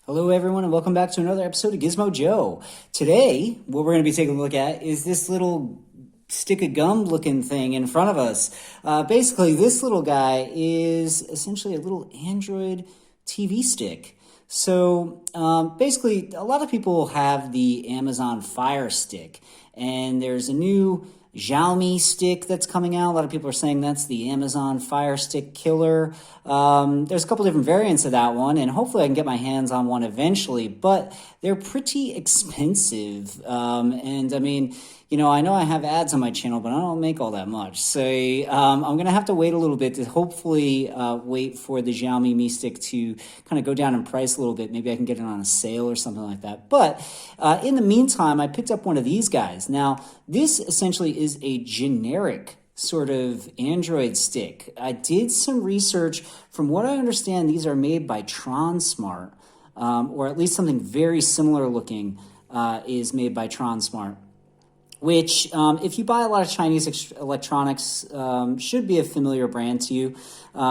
Hello, everyone, and welcome back to another episode of Gizmo Joe. Today, what we're going to be taking a look at is this little stick of gum looking thing in front of us. Basically, this little guy is essentially a little Android TV stick. So basically, a lot of people have the Amazon Fire Stick, and there's a new Xiaomi stick that's coming out. A lot of people are saying that's the Amazon Fire Stick killer. There's a couple different variants of that one, and hopefully I can get my hands on one eventually, but they're pretty expensive. And I mean, I know I have ads on my channel, but I don't make all that much. So I'm going to have to wait a little bit to hopefully wait for the Xiaomi Mi Stick to kind of go down in price a little bit. Maybe I can get it on a sale or something like that. But in the meantime, I picked up one of these guys. Now, this essentially is a generic sort of Android stick. I did some research. From what I understand, these are made by Tronsmart, or at least something very similar looking is made by Tronsmart, which if you buy a lot of Chinese electronics, should be a familiar brand to you.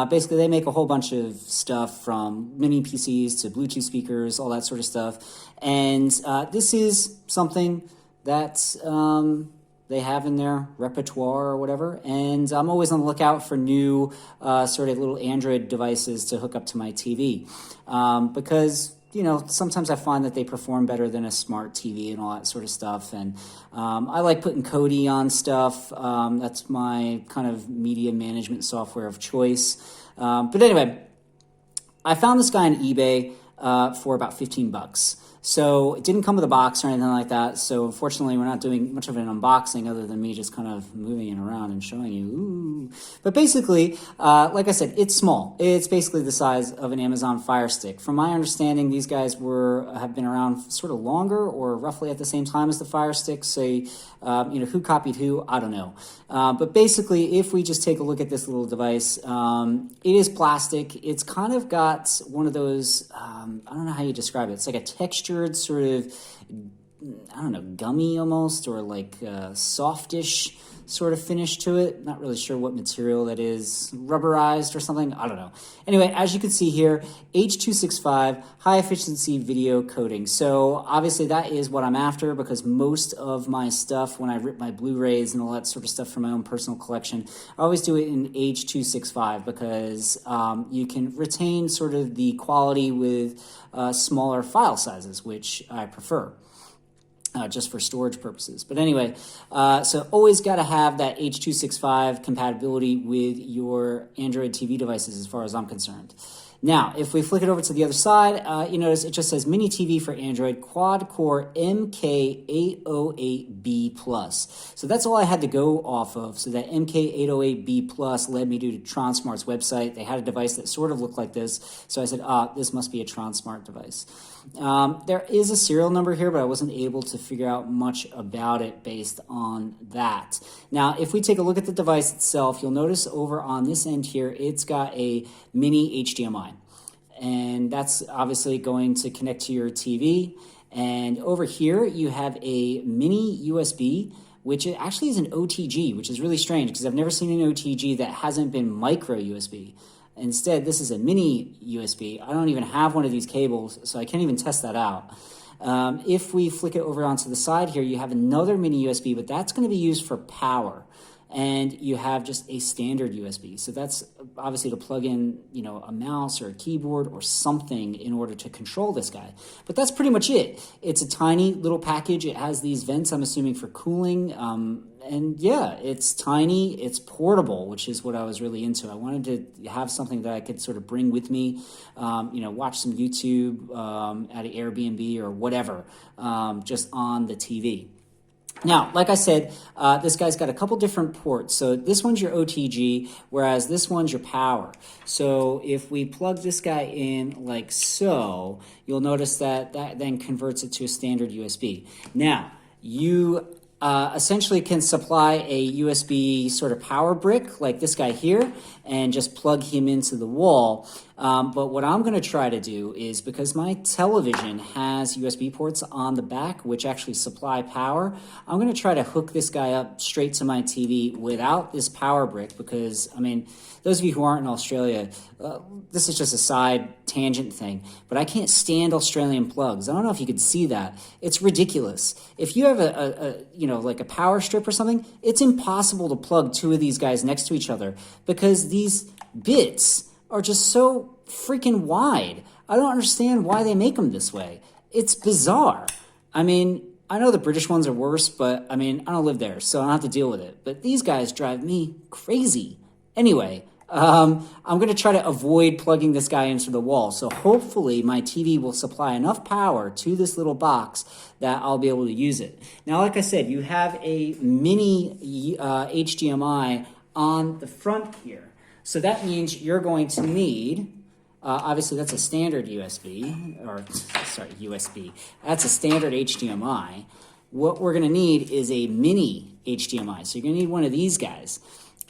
Basically, they make a whole bunch of stuff from mini PCs to Bluetooth speakers, all that sort of stuff. And this is something that they have in their repertoire or whatever. And I'm always on the lookout for new sort of little Android devices to hook up to my TV. Because sometimes I find that they perform better than a smart TV and all that sort of stuff. And I like putting Kodi on stuff. That's my kind of media management software of choice. But anyway, I found this guy on eBay for about $15. So it didn't come with a box or anything like that. So unfortunately, we're not doing much of an unboxing other than me just kind of moving it around and showing you. Ooh. But basically, like I said, it's small. It's basically the size of an Amazon Fire Stick. From my understanding, these guys have been around sort of longer or roughly at the same time as the Fire Stick. So, who copied who? I don't know. But basically, if we just take a look at this little device, it is plastic. It's kind of got one of those, I don't know how you describe it. It's like a textured sort of, I don't know, gummy almost, or like softish sort of finish to it. Not really sure what material that is, rubberized or something, I don't know. Anyway, as you can see here, H.265 high efficiency video coding. So obviously that is what I'm after, because most of my stuff, when I rip my Blu-rays and all that sort of stuff from my own personal collection, I always do it in H.265 because you can retain sort of the quality with smaller file sizes, which I prefer. Just for storage purposes. But anyway, so always got to have that H.265 compatibility with your Android TV devices as far as I'm concerned. Now, if we flick it over to the other side, you notice it just says Mini TV for Android quad-core MK808B+. So that's all I had to go off of. So that MK808B+ led me to Tronsmart's website. They had a device that sort of looked like this. So I said, this must be a Tronsmart device. There is a serial number here, but I wasn't able to figure out much about it based on that. Now, if we take a look at the device itself, you'll notice over on this end here, it's got a mini HDMI. And that's obviously going to connect to your TV. And over here, you have a mini USB, which actually is an OTG, which is really strange because I've never seen an OTG that hasn't been micro USB. Instead, this is a mini USB. I don't even have one of these cables, so I can't even test that out. If we flick it over onto the side here, you have another mini USB, but that's going to be used for power. And you have just a standard USB. So that's obviously to plug in, a mouse or a keyboard or something in order to control this guy. But that's pretty much it. It's a tiny little package. It has these vents, I'm assuming, for cooling. And yeah, it's tiny, it's portable, which is what I was really into. I wanted to have something that I could sort of bring with me, watch some YouTube at an Airbnb or whatever, just on the TV. Now, like I said, this guy's got a couple different ports. So this one's your OTG, whereas this one's your power. So if we plug this guy in like so, you'll notice that then converts it to a standard USB. Now, you essentially can supply a USB sort of power brick like this guy here and just plug him into the wall. But what I'm going to try to do is, because my television has USB ports on the back, which actually supply power, I'm going to try to hook this guy up straight to my TV without this power brick, because, I mean, those of you who aren't in Australia, this is just a side tangent thing, but I can't stand Australian plugs. I don't know if you can see that. It's ridiculous. If you have like a power strip or something, it's impossible to plug two of these guys next to each other because these bits are just so freaking wide. I don't understand why they make them this way. It's bizarre. I mean, I know the British ones are worse, but I mean, I don't live there, so I don't have to deal with it. But these guys drive me crazy. Anyway, I'm going to try to avoid plugging this guy into the wall. So hopefully my TV will supply enough power to this little box that I'll be able to use it. Now, like I said, you have a mini HDMI on the front here. So that means you're going to need, obviously that's a standard USB. That's a standard HDMI. What we're going to need is a mini HDMI. So you're going to need one of these guys.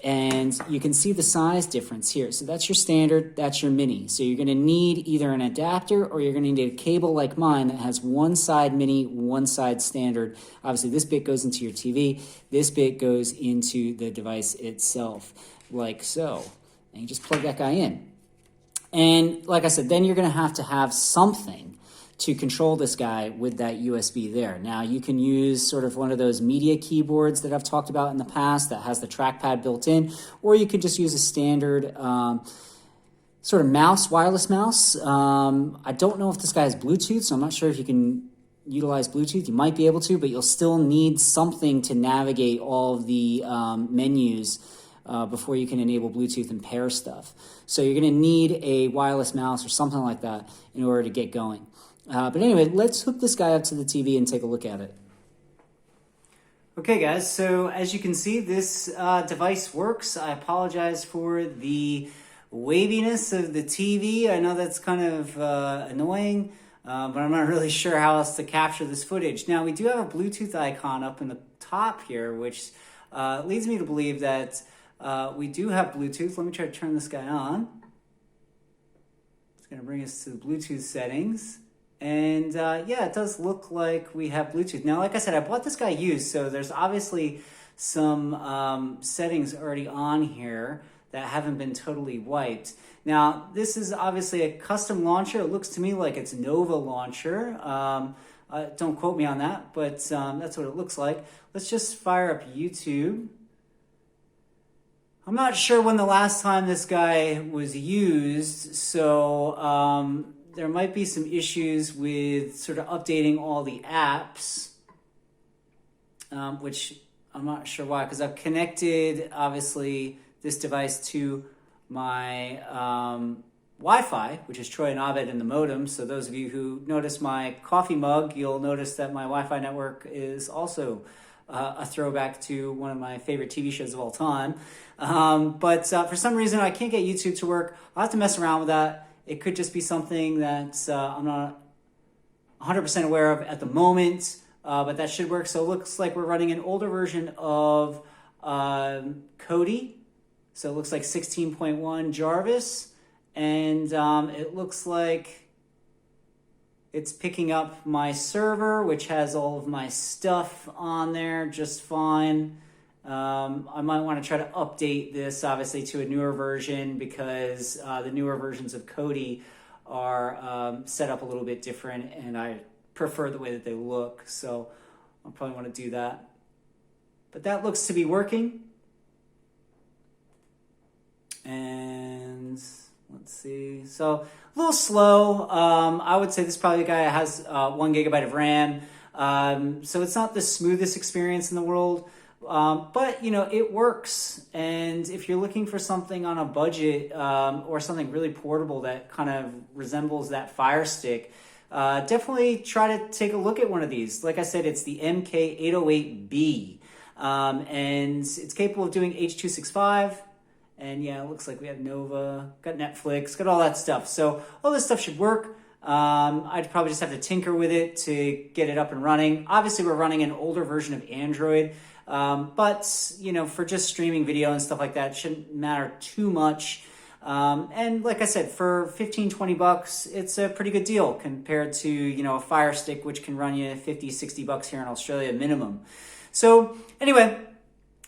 And you can see the size difference here. So that's your standard, that's your mini. So you're going to need either an adapter or you're going to need a cable like mine that has one side mini, one side standard. Obviously, this bit goes into your TV. This bit goes into the device itself, like so. And you just plug that guy in. And like I said, then you're going to have something to control this guy with that USB there. Now, you can use sort of one of those media keyboards that I've talked about in the past that has the trackpad built in, or you could just use a standard sort of mouse, wireless mouse. I don't know if this guy has Bluetooth, so I'm not sure if you can utilize Bluetooth. You might be able to, but you'll still need something to navigate all of the menus before you can enable Bluetooth and pair stuff. So you're going to need a wireless mouse or something like that in order to get going. But anyway, let's hook this guy up to the TV and take a look at it. Okay, guys, so as you can see, this device works. I apologize for the waviness of the TV. I know that's kind of annoying, but I'm not really sure how else to capture this footage. Now, we do have a Bluetooth icon up in the top here, which leads me to believe that we do have Bluetooth. Let me try to turn this guy on. It's going to bring us to the Bluetooth settings. And yeah, it does look like we have Bluetooth. Now, like I said, I bought this guy used, so there's obviously some settings already on here that haven't been totally wiped. Now, this is obviously a custom launcher. It looks to me like it's Nova launcher. Don't quote me on that, but that's what it looks like. Let's just fire up YouTube. I'm not sure when the last time this guy was used, so there might be some issues with sort of updating all the apps, which I'm not sure why, because I've connected, obviously, this device to my Wi-Fi, which is Troy and Abed in the modem. So those of you who notice my coffee mug, you'll notice that my Wi-Fi network is also a throwback to one of my favorite TV shows of all time. But for some reason, I can't get YouTube to work. I'll have to mess around with that. It could just be something that I'm not 100% aware of at the moment, but that should work. So it looks like we're running an older version of Kodi. So it looks like 16.1 Jarvis. And it looks like it's picking up my server, which has all of my stuff on there just fine. I might want to try to update this, obviously, to a newer version because the newer versions of Kodi are set up a little bit different, and I prefer the way that they look, so I'll probably want to do that. But that looks to be working. And let's see. So a little slow. I would say this is probably a guy that has 1 gigabyte of RAM. So it's not the smoothest experience in the world. But, you know, it works. And if you're looking for something on a budget or something really portable that kind of resembles that Fire Stick, definitely try to take a look at one of these. Like I said, it's the MK808B. And it's capable of doing H.265. And yeah, it looks like we have Nova, got Netflix, got all that stuff. So all this stuff should work. I'd probably just have to tinker with it to get it up and running. Obviously, we're running an older version of Android. But, you know, for just streaming video and stuff like that, it shouldn't matter too much. And like I said, for 15, 20 bucks, it's a pretty good deal compared to, you know, a Fire Stick, which can run you 50, 60 bucks here in Australia minimum. So anyway,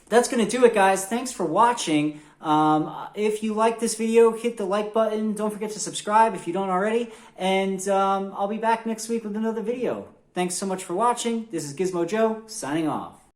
that's going to do it, guys. Thanks for watching. If you like this video, hit the like button. Don't forget to subscribe if you don't already. And I'll be back next week with another video. Thanks so much for watching. This is Gizmo Joe, signing off.